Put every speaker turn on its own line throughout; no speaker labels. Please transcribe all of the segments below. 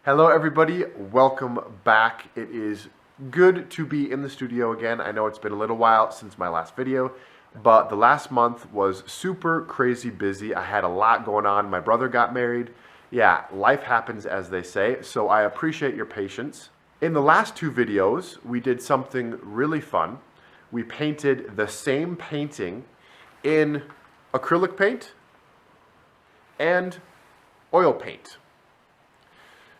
Hello everybody, welcome back. It is good to be in the studio again. I know it's been a little while since my last video, but the last month was super crazy busy. I had a lot going on. My brother got married. Yeah, life happens as they say, so I appreciate your patience. In the last two videos, we did something really fun. We painted the same painting in acrylic paint and oil paint.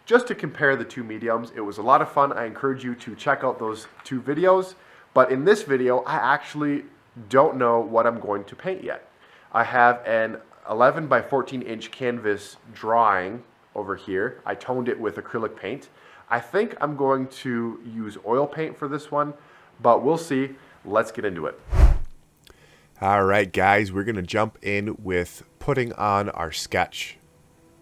Just to compare the two mediums, it was a lot of fun. I encourage you to check out those two videos. But in this video, I actually don't know what I'm going to paint yet. I have an 11 by 14 inch canvas drawing over here. I toned it with acrylic paint. I think I'm going to use oil paint for this one, but we'll see. Let's get into it. All right, guys, we're going to jump in with putting on our sketch.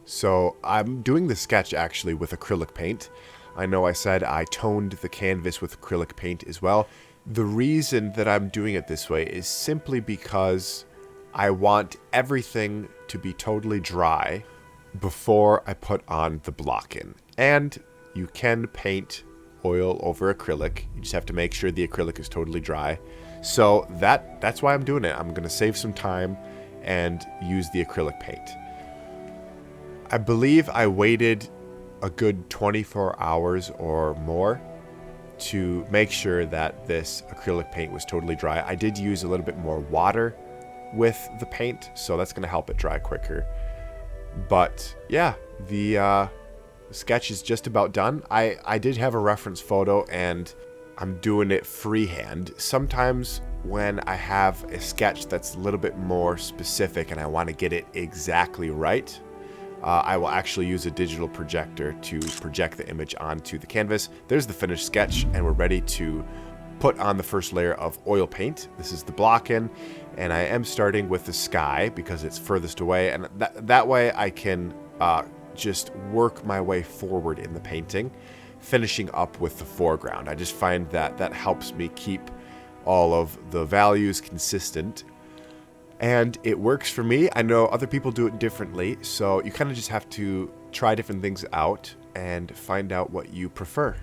So I'm doing the sketch actually with acrylic paint. I know I said I toned the canvas with acrylic paint as well. The reason that I'm doing it this way is simply because I want everything to be totally dry before I put on the block in. And you can paint oil over acrylic. You just have to make sure the acrylic is totally dry. So that's why I'm doing it. I'm going to save some time and use the acrylic paint. I believe I waited a good 24 hours or more to make sure that this acrylic paint was totally dry. I did use a little bit more water with the paint, so that's going to help it dry quicker. But yeah, the sketch is just about done. I did have a reference photo and I'm doing it freehand. Sometimes when I have a sketch that's a little bit more specific and I want to get it exactly right, I will actually use a digital projector to project the image onto the canvas. There's the finished sketch, and we're ready to put on the first layer of oil paint. This is the block in, and I am starting with the sky because it's furthest away, and that way I can just work my way forward in the painting, finishing up with the foreground. I just find that that helps me keep all of the values consistent. And it works for me. I know other people do it differently, so you kind of just have to try different things out and find out what you prefer.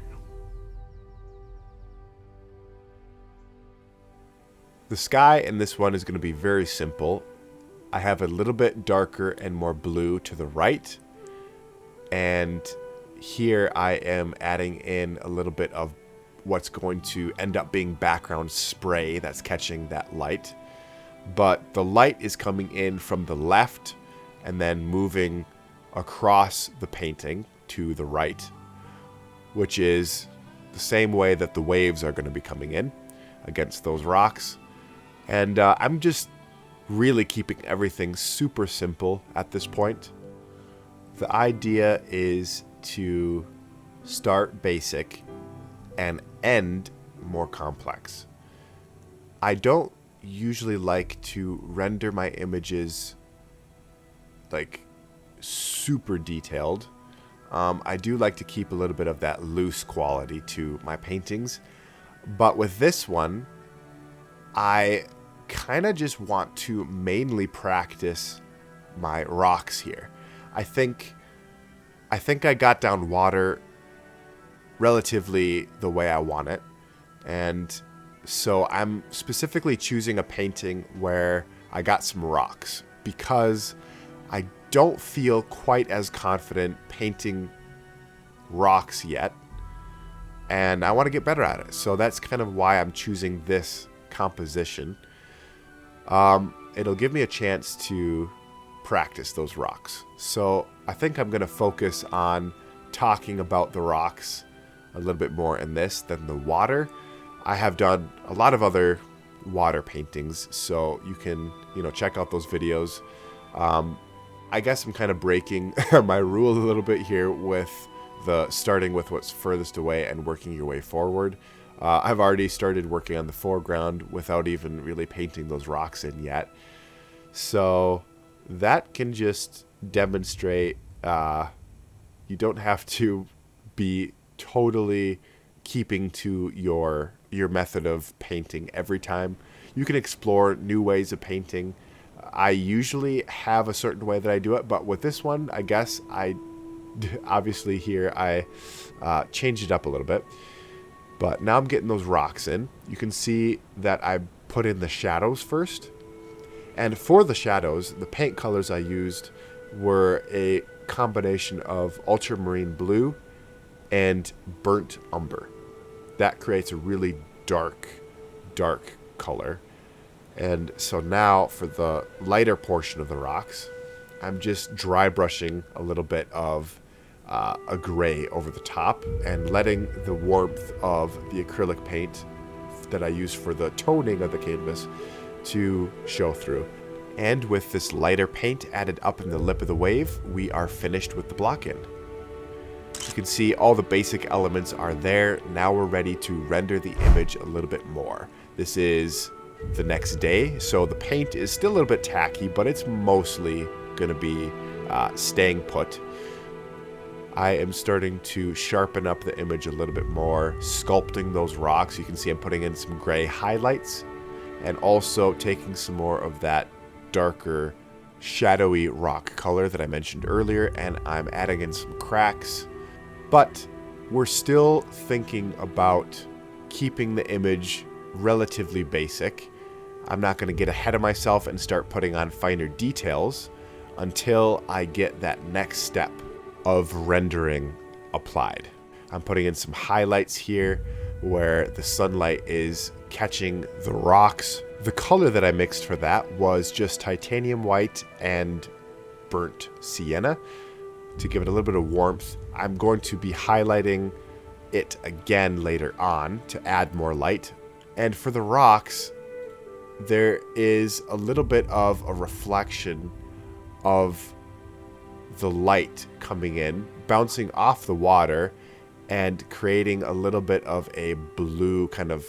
The sky in this one is going to be very simple. I have a little bit darker and more blue to the right. And here I am adding in a little bit of what's going to end up being background spray that's catching that light. But the light is coming in from the left and then moving across the painting to the right, which is the same way that the waves are going to be coming in against those rocks. And I'm just really keeping everything super simple at this point. The idea is to start basic and end more complex. I don't usually like to render my images like super detailed. I do like to keep a little bit of that loose quality to my paintings, but with this one I kind of just want to mainly practice my rocks here. I think I got down water relatively the way I want it, and so I'm specifically choosing a painting where I got some rocks because I don't feel quite as confident painting rocks yet, and I want to get better at it. So that's kind of why I'm choosing this composition. It'll give me a chance to practice those rocks. So I think I'm going to focus on talking about the rocks a little bit more in this than the water. I have done a lot of other water paintings, so you can, check out those videos. I guess I'm kind of breaking my rule a little bit here with the starting with what's furthest away and working your way forward. I've already started working on the foreground without even really painting those rocks in yet. So that can just demonstrate you don't have to be totally keeping to your method of painting every time. You can explore new ways of painting. I usually have a certain way that I do it, but with this one, I guess I Obviously here I changed it up a little bit. But now I'm getting those rocks in. You can see that I put in the shadows first. And for the shadows, the paint colors I used were a combination of Ultramarine Blue and Burnt Umber. That creates a really dark color. And so now for the lighter portion of the rocks, I'm just dry brushing a little bit of a gray over the top and letting the warmth of the acrylic paint that I use for the toning of the canvas to show through. And with this lighter paint added up in the lip of the wave, we are finished with the block-in. You can see all the basic elements are there. Now we're ready to render the image a little bit more. This is the next day, so the paint is still a little bit tacky, but it's mostly going to be staying put. I am starting to sharpen up the image a little bit more, sculpting those rocks. You can see I'm putting in some gray highlights and also taking some more of that darker, shadowy rock color that I mentioned earlier, and I'm adding in some cracks. But we're still thinking about keeping the image relatively basic. I'm not going to get ahead of myself and start putting on finer details until I get that next step of rendering applied. I'm putting in some highlights here where the sunlight is catching the rocks. The color that I mixed for that was just titanium white and burnt sienna to give it a little bit of warmth. I'm going to be highlighting it again later on to add more light. And for the rocks, there is a little bit of a reflection of the light coming in, bouncing off the water and creating a little bit of a blue kind of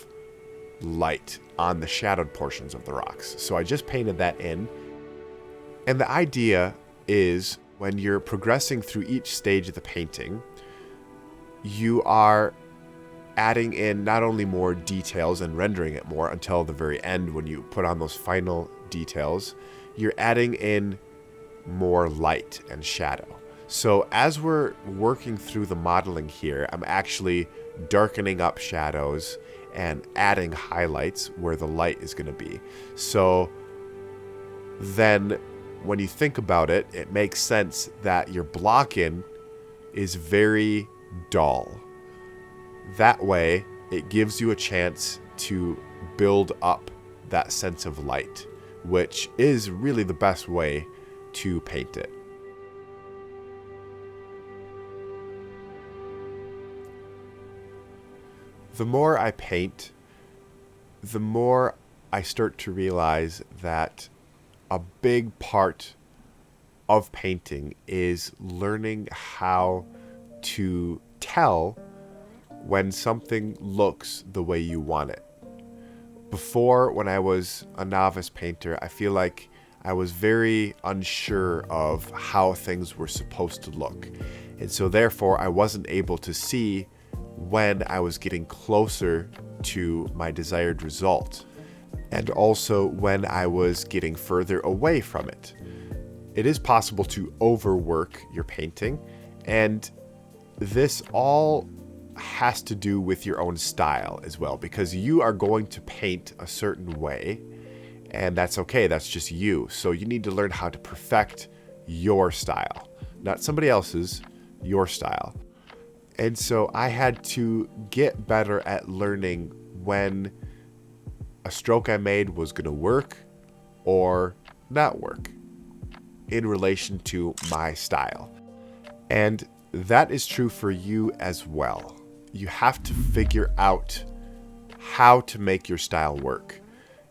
light on the shadowed portions of the rocks. So I just painted that in. And the idea is when you're progressing through each stage of the painting, you are adding in not only more details and rendering it more until the very end when you put on those final details, you're adding in more light and shadow. So as we're working through the modeling here, I'm actually darkening up shadows and adding highlights where the light is going to be. So then when you think about it, it makes sense that your block-in is very dull. That way, it gives you a chance to build up that sense of light, which is really the best way to paint it. The more I paint, the more I start to realize that a big part of painting is learning how to tell when something looks the way you want it. Before, when I was a novice painter, I feel like I was very unsure of how things were supposed to look. And so therefore, I wasn't able to see when I was getting closer to my desired result, and also when I was getting further away from it. It is possible to overwork your painting, and this all has to do with your own style as well, because you are going to paint a certain way, and that's okay. That's just you. So you need to learn how to perfect your style, not somebody else's, your style. And so I had to get better at learning when a stroke I made was going to work or not work in relation to my style. And that is true for you as well. You have to figure out how to make your style work.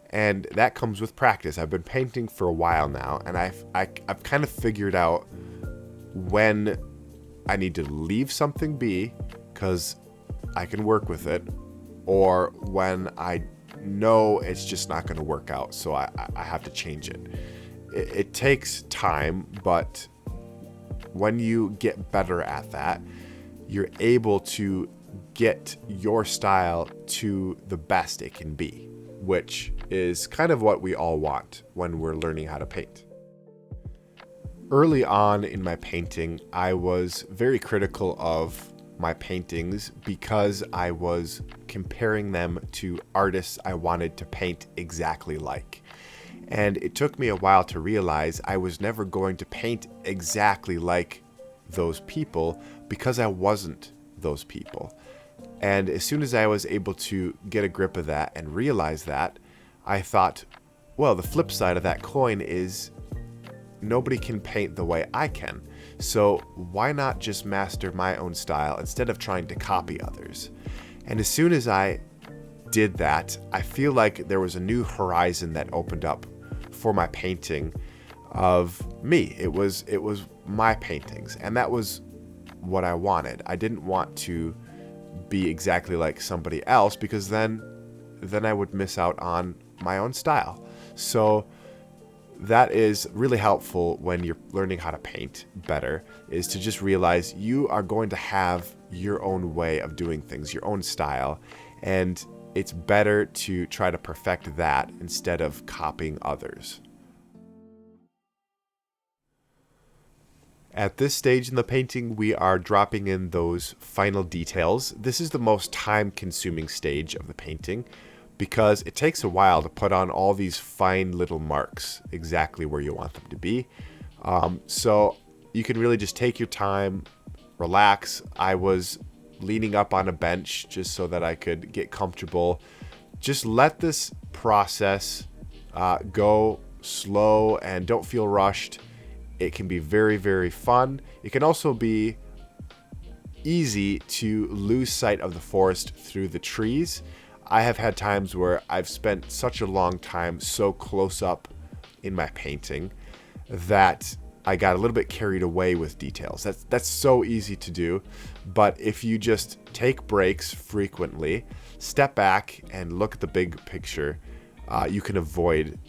And that comes with practice. I've been painting for a while now, and I've kind of figured out when I need to leave something be because I can work with it, or when I know it's just not going to work out, so I have to change it. It takes time, but when you get better at that, you're able to get your style to the best it can be, which is kind of what we all want when we're learning how to paint. Early on in my painting, I was very critical of my paintings because I was comparing them to artists I wanted to paint exactly like. And it took me a while to realize I was never going to paint exactly like those people because I wasn't those people. And as soon as I was able to get a grip of that and realize that, I thought, well, the flip side of that coin is nobody can paint the way I can. So why not just master my own style instead of trying to copy others? And as soon as I did that, I feel like there was a new horizon that opened up for my painting of me. It was my paintings, and that was what I wanted. I didn't want to be exactly like somebody else because then I would miss out on my own style. So that is really helpful when you're learning how to paint better, is to just realize you are going to have your own way of doing things, your own style, and it's better to try to perfect that instead of copying others. At this stage in the painting, we are dropping in those final details. This is the most time-consuming stage of the painting because it takes a while to put on all these fine little marks exactly where you want them to be. So you can really just take your time, relax. I was leaning up on a bench just so that I could get comfortable. Just let this process go slow and don't feel rushed. It can be very, very fun. It can also be easy to lose sight of the forest through the trees. I have had times where I've spent such a long time so close up in my painting that I got a little bit carried away with details. That's so easy to do, but if you just take breaks frequently, step back and look at the big picture, you can avoid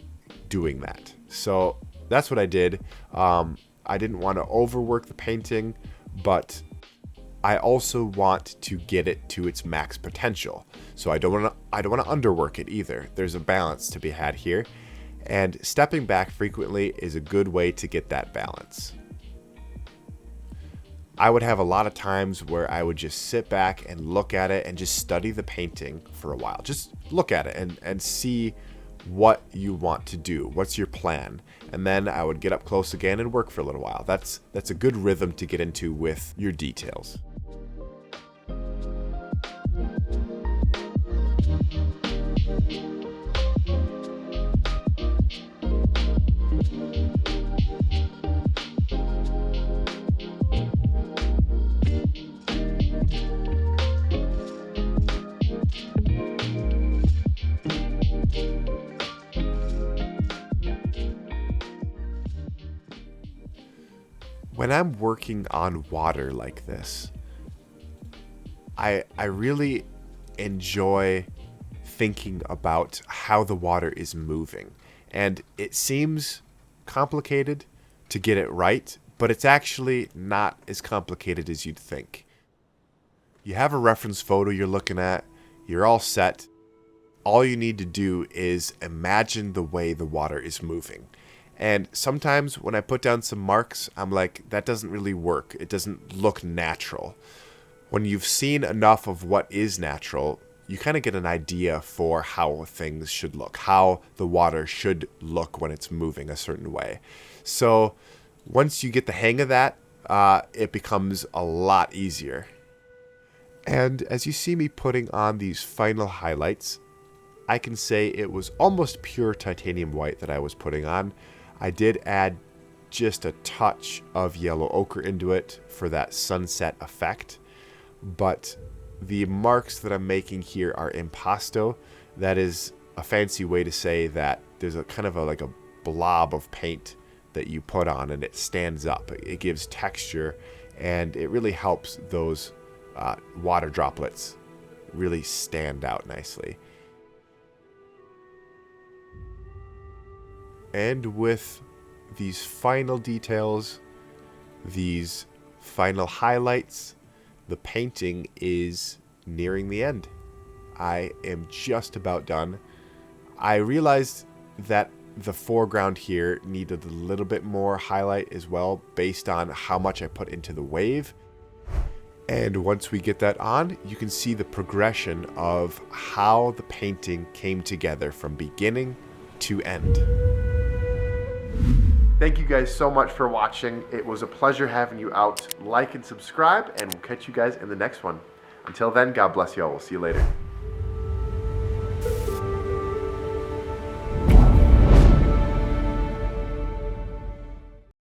doing that. So that's what I did. I didn't want to overwork the painting, but I also want to get it to its max potential. So I don't want to underwork it either. There's a balance to be had here, and stepping back frequently is a good way to get that balance. I would have a lot of times where I would just sit back and look at it and just study the painting for a while. Just look at it and see what you want to do. What's your plan? And then I would get up close again and work for a little while. That's a good rhythm to get into with your details. When I'm working on water like this, I really enjoy thinking about how the water is moving. And it seems complicated to get it right, but it's actually not as complicated as you'd think. You have a reference photo you're looking at, you're all set. All you need to do is imagine the way the water is moving. And sometimes when I put down some marks, I'm like, that doesn't really work. It doesn't look natural. When you've seen enough of what is natural, you kind of get an idea for how things should look, how the water should look when it's moving a certain way. So once you get the hang of that, it becomes a lot easier. And as you see me putting on these final highlights, I can say it was almost pure titanium white that I was putting on. I did add just a touch of yellow ochre into it for that sunset effect, but the marks that I'm making here are impasto. That is a fancy way to say that there's a kind of like a blob of paint that you put on and it stands up. It gives texture and it really helps those water droplets really stand out nicely. And with these final details, these final highlights, the painting is nearing the end. I am just about done. I realized that the foreground here needed a little bit more highlight as well based on how much I put into the wave. And once we get that on, you can see the progression of how the painting came together from beginning to end. Thank you guys so much for watching. It was a pleasure having you out. Like and subscribe, and we'll catch you guys in the next one. Until then, God bless you all. We'll see you later.